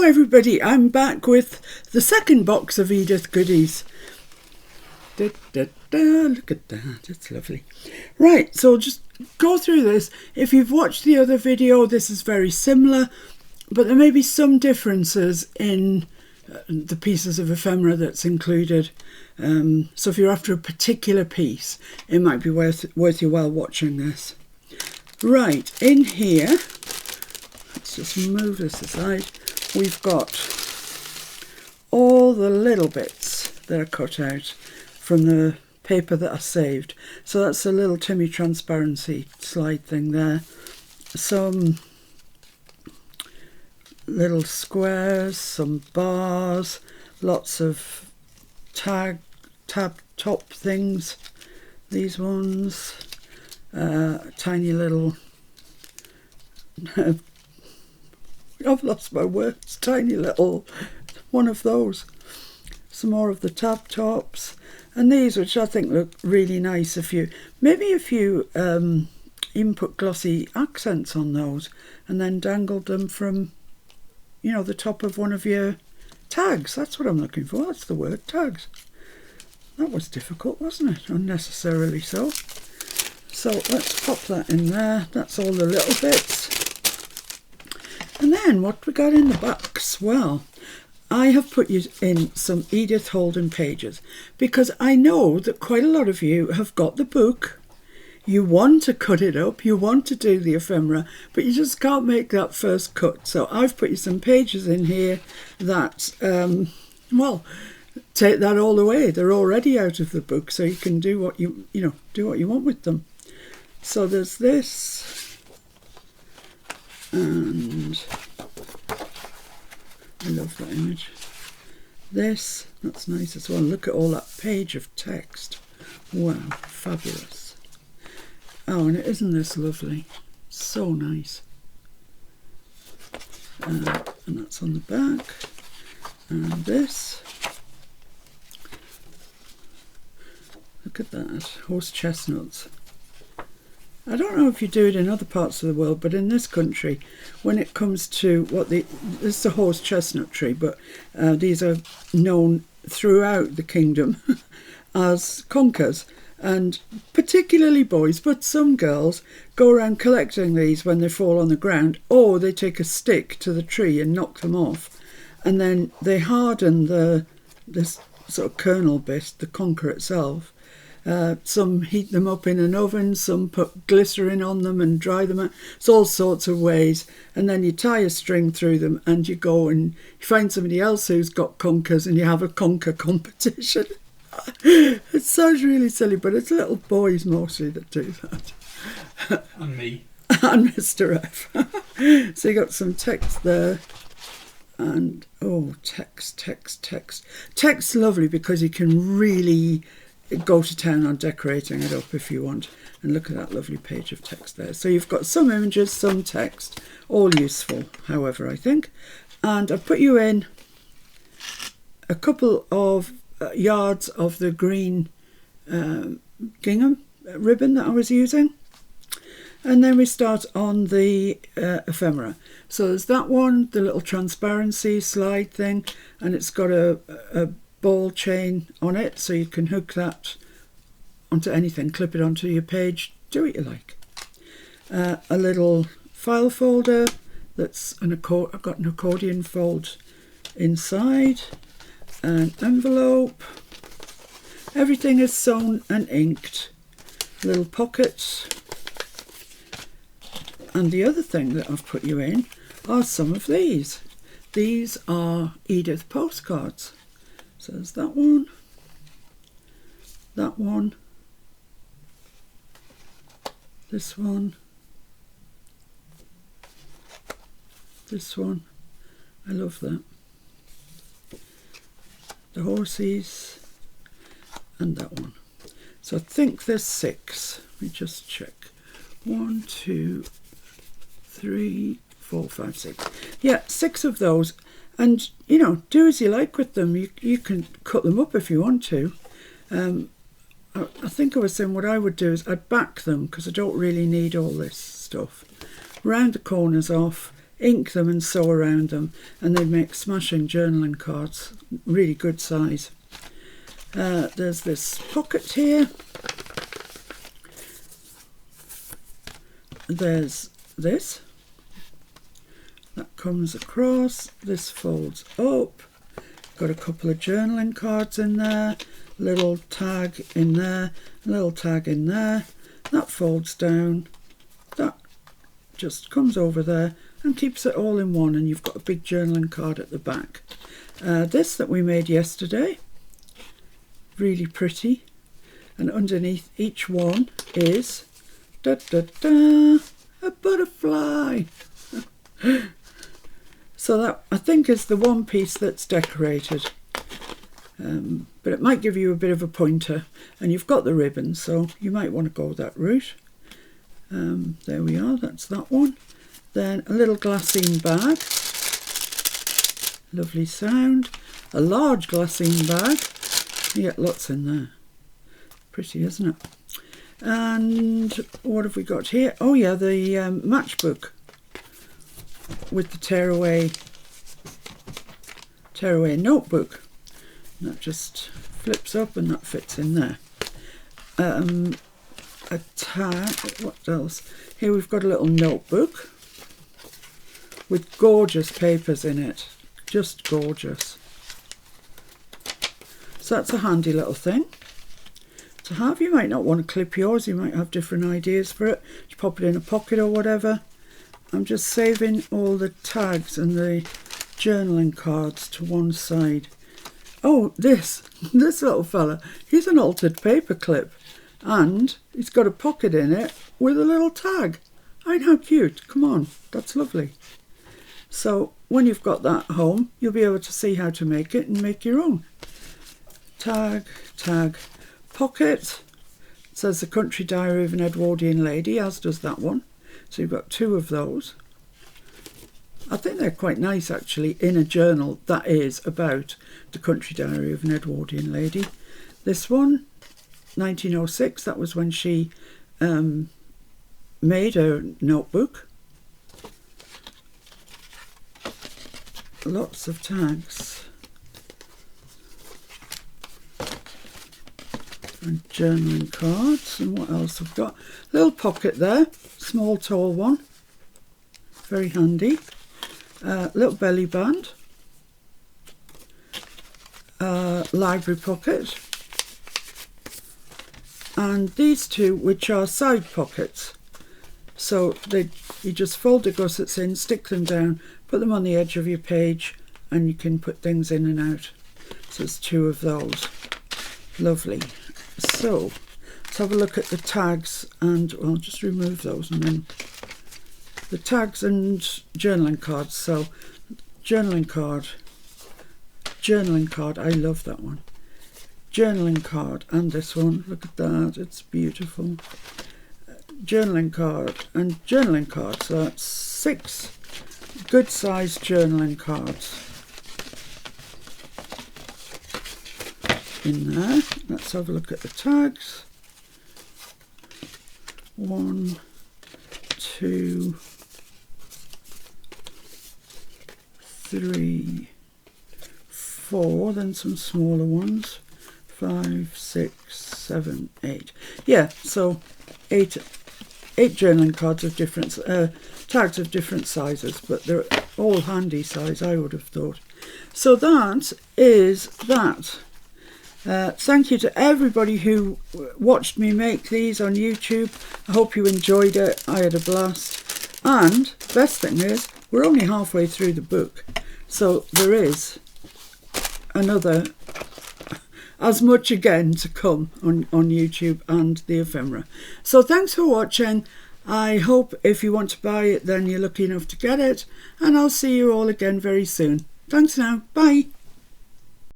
everybody, I'm back with the second box of Edith goodies. Look at that, it's lovely. Right, so just go through this. If you've watched the other video, this is very similar, but there may be some differences in the pieces of ephemera that's included. So if you're after a particular piece, it might be worth your while watching this. Right, in here, let's just move this aside. We've got all the little bits that are cut out from the paper that I saved. So that's a little Timmy transparency slide thing there. Some little squares, some bars, lots of tab top things. These ones, tiny little, I've lost my words, tiny little one of those. Some more of the tab tops, and these, which I think look really nice. If you even put glossy accents on those and then dangled them from, you know, the top of one of your tags. That's what I'm looking for. That's the word, tags. That was difficult, wasn't it? Unnecessarily so. So let's pop that in there. That's all the little bits. And then what we got in the box? Well, I have put you in some Edith Holden pages because I know that quite a lot of you have got the book. You want to cut it up, you want to do the ephemera, but you just can't make that first cut. So I've put you some pages in here that, well, take that all away. They're already out of the book, so you can do what you want with them. So there's this, and I love that image. This, that's nice as well. Look at all that page of text. Wow, fabulous. Oh, and isn't this lovely? So nice. And that's on the back. And this. Look at that, horse chestnuts. I don't know if you do it in other parts of the world, but in this country, when it comes to this is a horse chestnut tree, but these are known throughout the kingdom as conkers, and particularly boys, but some girls go around collecting these when they fall on the ground, or they take a stick to the tree and knock them off, and then they harden this sort of kernel bit, the conker itself. Some heat them up in an oven, some put glycerin on them and dry them out. It's all sorts of ways. And then you tie a string through them and you go and you find somebody else who's got conkers and you have a conker competition. It sounds really silly, but it's little boys mostly that do that. And me. And Mr. F. So you got some text there. And, oh, text. Text's lovely because you can really go to town on decorating it up if you want. And look at that lovely page of text there. So you've got some images, some text, all useful, however, I think. And I've put you in a couple of yards of the green gingham ribbon that I was using. And then we start on the ephemera. So there's that one, the little transparency slide thing, and it's got a ball chain on it, so you can hook that onto anything, clip it onto your page, do what you like. A little file folder that's I've got an accordion fold inside, an envelope, everything is sewn and inked, little pockets. And the other thing that I've put you in are some of these. These are Edith postcards. So there's that one, this one, this one. I love that. The horses, and that one. So I think there's 6. Let me just check. 1, 2, 3, 4, 5, 6. Yeah, 6 of those. And, you know, do as you like with them. You can cut them up if you want to. I think I was saying what I would do is I'd back them because I don't really need all this stuff. Round the corners off, ink them and sew around them, and they make smashing journaling cards, really good size. There's this pocket here. There's this that comes across, this folds up, got a couple of journaling cards in there, little tag in there, little tag in there, that folds down, that just comes over there and keeps it all in one, and you've got a big journaling card at the back. This that we made yesterday, really pretty, and underneath each one is da, da, da, a butterfly. So that, I think, is the one piece that's decorated, but it might give you a bit of a pointer, and you've got the ribbon, so you might want to go that route. There we are, that's that one. Then a little glassine bag, lovely sound. A large glassine bag, you get lots in there. Pretty, isn't it? And what have we got here? Oh yeah, the matchbook with the tearaway notebook. That just flips up and that fits in there. A tag, what else? Here we've got a little notebook with gorgeous papers in it, just gorgeous. So that's a handy little thing to have. You might not want to clip yours, you might have different ideas for it. Just pop it in a pocket or whatever. I'm just saving all the tags and the journaling cards to one side. Oh, this little fella, he's an altered paper clip, and he's got a pocket in it with a little tag. Ain't how cute? Come on, that's lovely. So when you've got that home, you'll be able to see how to make it and make your own. Tag, tag, pocket. It says The Country Diary of an Edwardian Lady, as does that one. So you've got two of those. I think they're quite nice, actually, in a journal that is about the country diary of an Edwardian lady. This one, 1906, that was when she made her notebook. Lots of tags. And journaling cards. And what else we've got? Little pocket there, small tall one. Very handy. Little belly band. Library pocket. And these two, which are side pockets. So you just fold the gussets in, stick them down, put them on the edge of your page, and you can put things in and out. So there's two of those. Lovely. So let's have a look at the tags, and I'll just remove those, and then the tags and journaling cards. So journaling card, I love that one. Journaling card, and this one, look at that, it's beautiful. Journaling card and journaling card, so that's 6 good sized journaling cards in there. Let's have a look at the tags. 1, 2, 3, 4, then some smaller ones, 5, 6, 7, 8. Yeah, so 8 journaling cards of different tags of different sizes, but they're all handy size, I would have thought. So that is that. Thank you to everybody who watched me make these on YouTube. I hope you enjoyed it. I had a blast. And the best thing is, we're only halfway through the book, so there is another as much again to come on YouTube and the ephemera. So thanks for watching. I hope if you want to buy it, then you're lucky enough to get it, and I'll see you all again very soon. Thanks now. Bye.